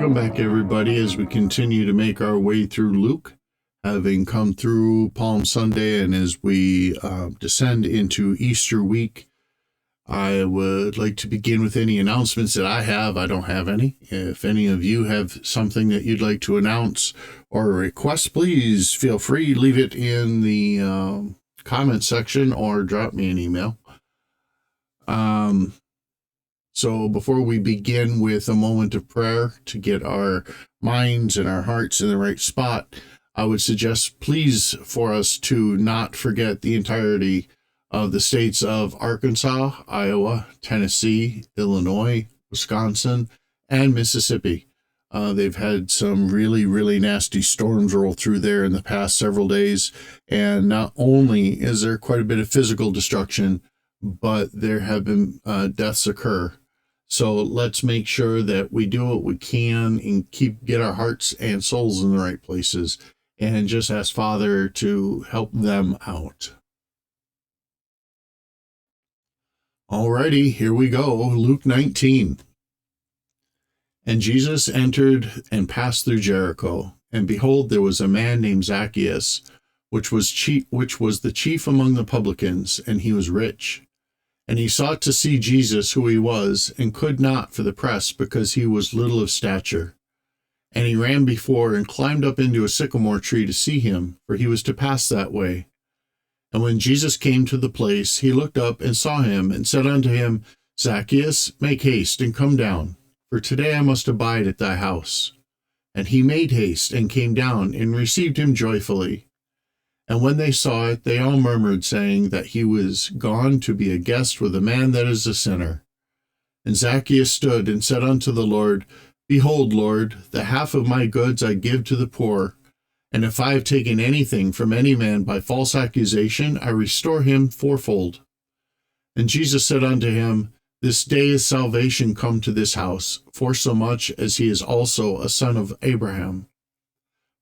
Welcome back, everybody, as we continue to make our way through Luke, having come through Palm Sunday, and as we descend into Easter week. I would like to begin with any announcements that I have. I don't have any. If any of you have something that you'd like to announce or request, please feel free. Leave it in the comment section or drop me an email. So before we begin with a moment of prayer to get our minds and our hearts in the right spot, I would suggest, please, for us to not forget the entirety of the states of Arkansas, Iowa, Tennessee, Illinois, Wisconsin, and Mississippi. They've had some really, really nasty storms roll through there in the past several days, and not only is there quite a bit of physical destruction, but there have been deaths occur. So let's make sure that we do what we can and get our hearts and souls in the right places, and just ask Father to help them out. Alrighty, here we go. Luke 19. And Jesus entered and passed through Jericho, and behold, there was a man named Zacchaeus, which was the chief among the publicans, and he was rich. And he sought to see Jesus, who he was, and could not for the press, because he was little of stature. And he ran before and climbed up into a sycamore tree to see him, for he was to pass that way. And when Jesus came to the place, he looked up and saw him, and said unto him, Zacchaeus, make haste and come down, for today I must abide at thy house. And he made haste and came down, and received him joyfully. And when they saw it, they all murmured, saying that he was gone to be a guest with a man that is a sinner. And Zacchaeus stood and said unto the Lord, Behold, Lord, the half of my goods I give to the poor. And if I have taken anything from any man by false accusation, I restore him fourfold. And Jesus said unto him, This day is salvation come to this house, forsomuch as he is also a son of Abraham.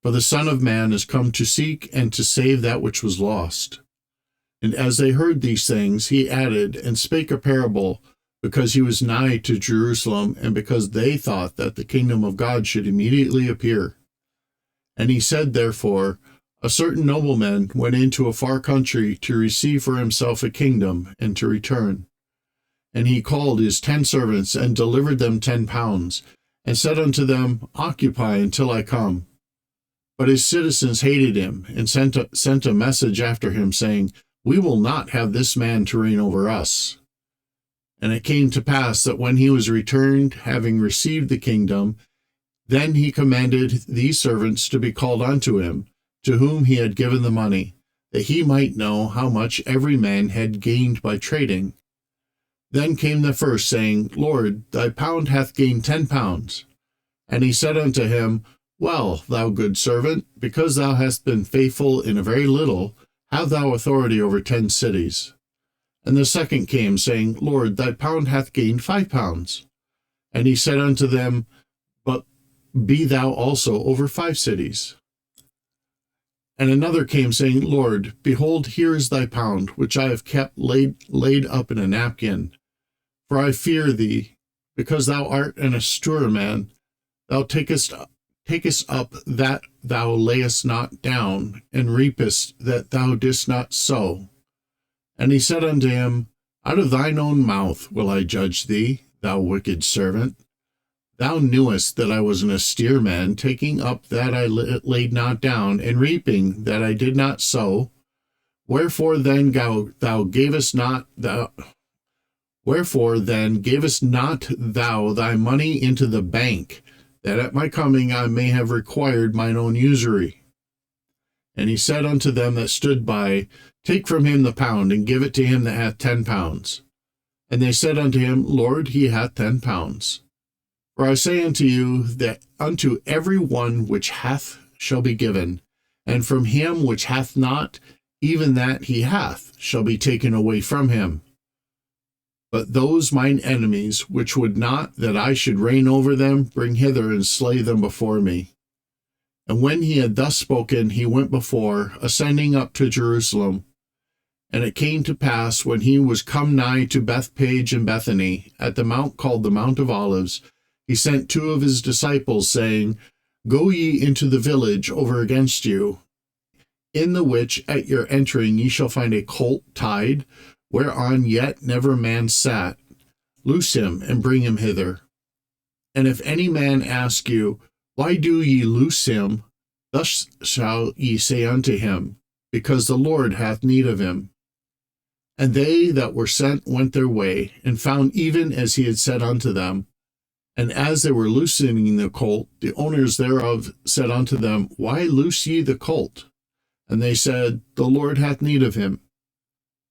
For the Son of Man is come to seek and to save that which was lost. And as they heard these things, he added and spake a parable, because he was nigh to Jerusalem, and because they thought that the kingdom of God should immediately appear. And he said, therefore, a certain nobleman went into a far country to receive for himself a kingdom, and to return. And he called his 10 servants, and delivered them 10 pounds, and said unto them, Occupy until I come. But his citizens hated him, and sent a message after him, saying, We will not have this man to reign over us. And it came to pass that when he was returned, having received the kingdom, then he commanded these servants to be called unto him, to whom he had given the money, that he might know how much every man had gained by trading. Then came the first, saying, Lord, thy pound hath gained 10 pounds. And he said unto him, Well, thou good servant, because thou hast been faithful in a very little, have thou authority over 10 cities. And the second came, saying, Lord, thy pound hath gained 5 pounds. And he said unto them, But be thou also over 5 cities. And another came, saying, Lord, behold, here is thy pound, which I have kept laid up in a napkin. For I fear thee, because thou art an austere man, thou takest up that thou layest not down, and reapest that thou didst not sow. And he said unto him, Out of thine own mouth will I judge thee, thou wicked servant. Thou knewest that I was an austere man, taking up that I laid not down, and reaping that I did not sow. Wherefore then gavest not thou thy money into the bank, that at my coming I may have required mine own usury? And he said unto them that stood by, Take from him the pound, and give it to him that hath 10 pounds. And they said unto him, Lord, he hath 10 pounds. For I say unto you, that unto every one which hath shall be given, and from him which hath not, even that he hath shall be taken away from him. But those mine enemies, which would not that I should reign over them, bring hither and slay them before me. And when he had thus spoken, he went before, ascending up to Jerusalem. And it came to pass, when he was come nigh to Bethpage and Bethany, at the mount called the Mount of Olives, he sent 2 of his disciples, saying, Go ye into the village over against you, in the which at your entering ye shall find a colt tied, whereon yet never man sat. Loose him, and bring him hither. And if any man ask you, Why do ye loose him? Thus shall ye say unto him, Because the Lord hath need of him. And they that were sent went their way, and found even as he had said unto them. And as they were loosening the colt, the owners thereof said unto them, Why loose ye the colt? And they said, The Lord hath need of him.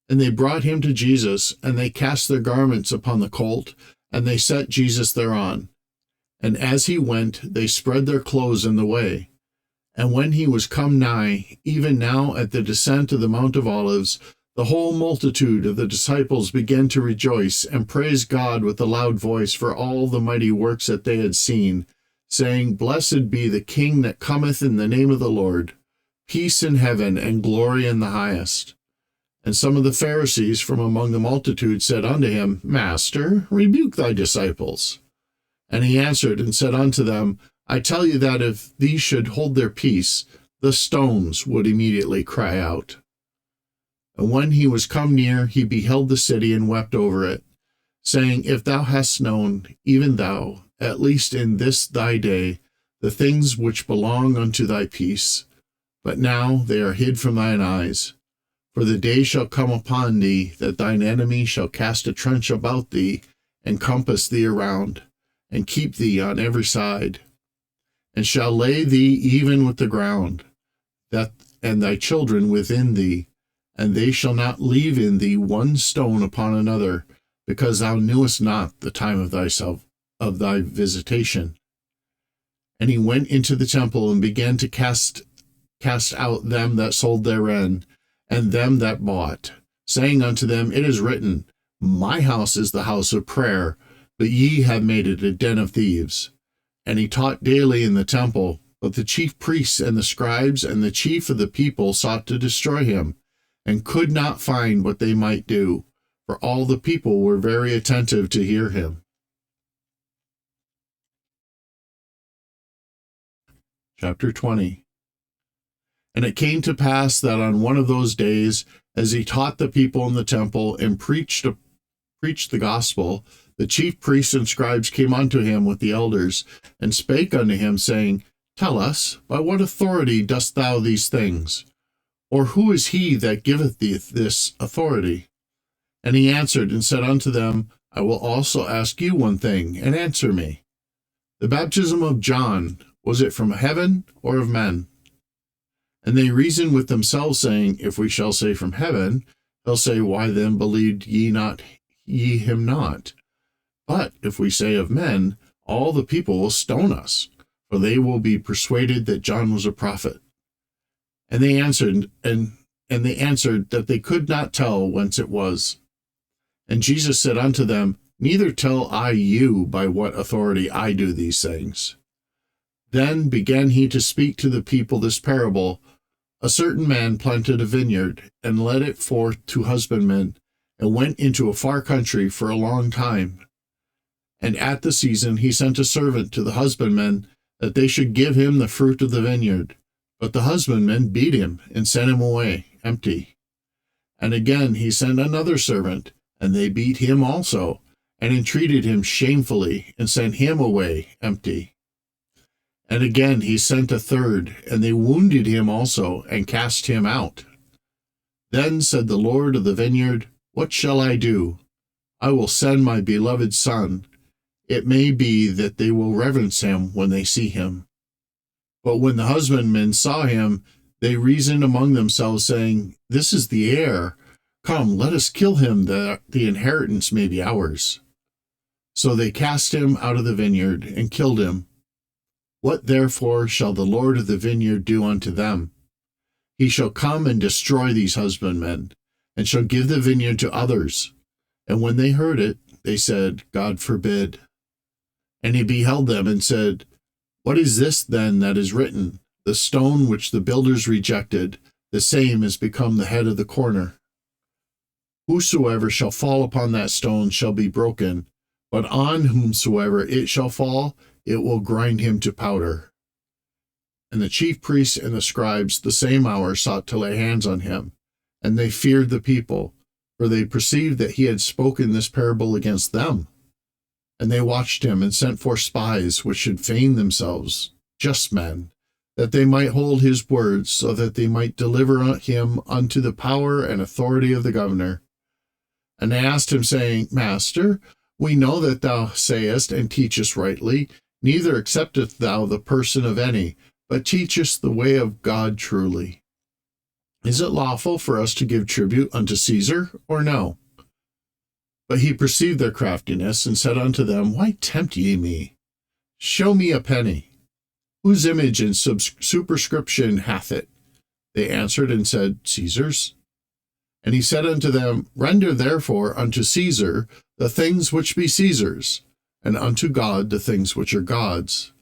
And they brought him to Jesus, and they cast their garments upon the colt, and they set Jesus thereon. And as he went, they spread their clothes in the way. And when he was come nigh, even now at the descent of the Mount of Olives, the whole multitude of the disciples began to rejoice and praise God with a loud voice for all the mighty works that they had seen, saying, Blessed be the King that cometh in the name of the Lord, peace in heaven and glory in the highest. And some of the Pharisees from among the multitude said unto him, Master, rebuke thy disciples. And he answered and said unto them, I tell you that if these should hold their peace, the stones would immediately cry out. And when he was come near, he beheld the city and wept over it, saying, If thou hadst known, even thou, at least in this thy day, the things which belong unto thy peace, but now they are hid from thine eyes. For the day shall come upon thee, that thine enemy shall cast a trench about thee, and compass thee around, and keep thee on every side, and shall lay thee even with the ground, and thy children within thee, and they shall not leave in thee one stone upon another, because thou knewest not the time of thy visitation. And he went into the temple, and began to cast out them that sold therein, and them that bought, saying unto them, It is written, My house is the house of prayer, but ye have made it a den of thieves. And he taught daily in the temple, but the chief priests and the scribes and the chief of the people sought to destroy him, and could not find what they might do, for all the people were very attentive to hear him. Chapter 20. And it came to pass that on one of those days, as he taught the people in the temple and preached the gospel, the chief priests and scribes came unto him with the elders, and spake unto him, saying, Tell us, by what authority dost thou these things? Or who is he that giveth thee this authority? And he answered and said unto them, I will also ask you one thing, and answer me. The baptism of John, was it from heaven or of men? And they reasoned with themselves, saying, If we shall say from heaven, they'll say, Why then believed ye him not? But if we say of men, all the people will stone us, for they will be persuaded that John was a prophet. And they answered, that they could not tell whence it was. And Jesus said unto them, Neither tell I you by what authority I do these things. Then began he to speak to the people this parable. A certain man planted a vineyard, and led it forth to husbandmen, and went into a far country for a long time. And at the season he sent a servant to the husbandmen, that they should give him the fruit of the vineyard. But the husbandmen beat him, and sent him away empty. And again he sent another servant, and they beat him also, and entreated him shamefully, and sent him away empty. And again he sent a third, and they wounded him also, and cast him out. Then said the Lord of the vineyard, What shall I do? I will send my beloved Son. It may be that they will reverence him when they see him. But when the husbandmen saw him, they reasoned among themselves, saying, This is the heir. Come, let us kill him, that the inheritance may be ours. So they cast him out of the vineyard, and killed him. What therefore shall the Lord of the vineyard do unto them? He shall come and destroy these husbandmen, and shall give the vineyard to others. And when they heard it, they said, God forbid. And he beheld them, and said, What is this then that is written? The stone which the builders rejected, the same is become the head of the corner. Whosoever shall fall upon that stone shall be broken, but on whomsoever it shall fall, it will grind him to powder. And the chief priests and the scribes the same hour sought to lay hands on him, and they feared the people, for they perceived that he had spoken this parable against them. And they watched him and sent forth spies, which should feign themselves just men, that they might hold his words, so that they might deliver him unto the power and authority of the governor. And they asked him, saying, Master, we know that thou sayest and teachest rightly, neither acceptest thou the person of any, but teachest the way of God truly. Is it lawful for us to give tribute unto Caesar, or no? But he perceived their craftiness, and said unto them, Why tempt ye me? Show me a penny. Whose image and superscription hath it? They answered and said, Caesar's. And he said unto them, Render therefore unto Caesar the things which be Caesar's, and unto God the things which are God's.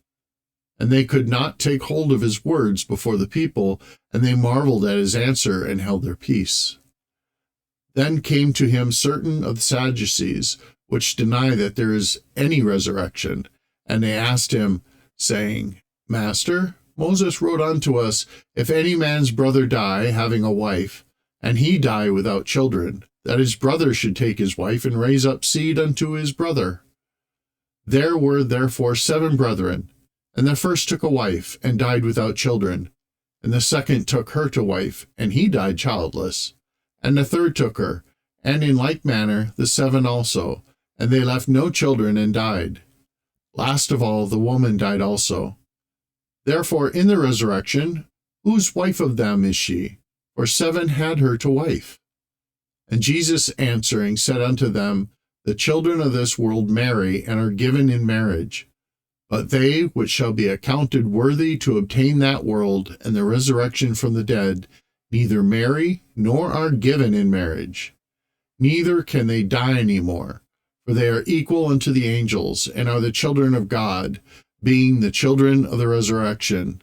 And they could not take hold of his words before the people, and they marveled at his answer, and held their peace. Then came to him certain of the Sadducees, which deny that there is any resurrection, and they asked him, saying, Master, Moses wrote unto us, If any man's brother die, having a wife, and he die without children, that his brother should take his wife, and raise up seed unto his brother. There were therefore 7 brethren, and the first took a wife, and died without children. And the second took her to wife, and he died childless. And the third took her, and in like manner the 7 also, and they left no children, and died. Last of all the woman died also. Therefore in the resurrection, whose wife of them is she? For 7 had her to wife. And Jesus answering said unto them, The children of this world marry, and are given in marriage. But they which shall be accounted worthy to obtain that world and the resurrection from the dead, neither marry nor are given in marriage. Neither can they die any more, for they are equal unto the angels, and are the children of God, being the children of the resurrection.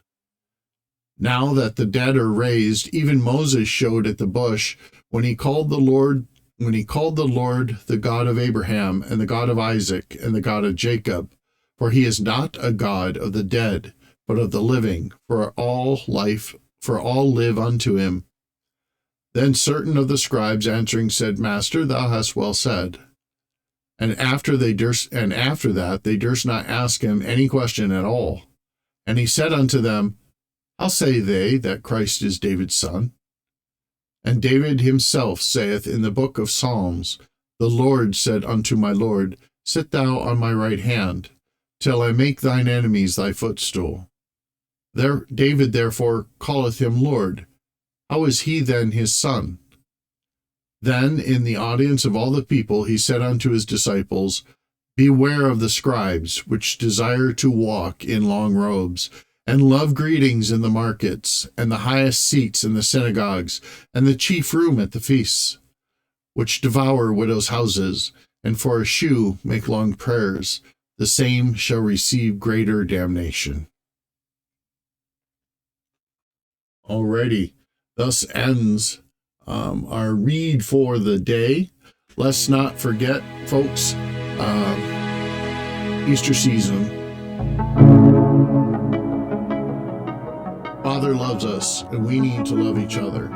Now that the dead are raised, even Moses showed at the bush, when he called the Lord the God of Abraham, and the God of Isaac, and the God of Jacob. For he is not a God of the dead, but of the living, for all live unto him. Then certain of the scribes answering said, Master, thou hast well said. And after that they durst not ask him any question at all. And he said unto them, How say they that Christ is David's son? And David himself saith in the book of Psalms, The Lord said unto my Lord, Sit thou on my right hand, till I make thine enemies thy footstool. David therefore calleth him Lord. How is he then his son? Then in the audience of all the people he said unto his disciples, Beware of the scribes, which desire to walk in long robes, and love greetings in the markets, and the highest seats in the synagogues, and the chief room at the feasts, which devour widows' houses, and for a shoe make long prayers. The same shall receive greater damnation. Alrighty, thus ends our read for the day. Let's not forget, folks, Easter season. Father loves us, and we need to love each other.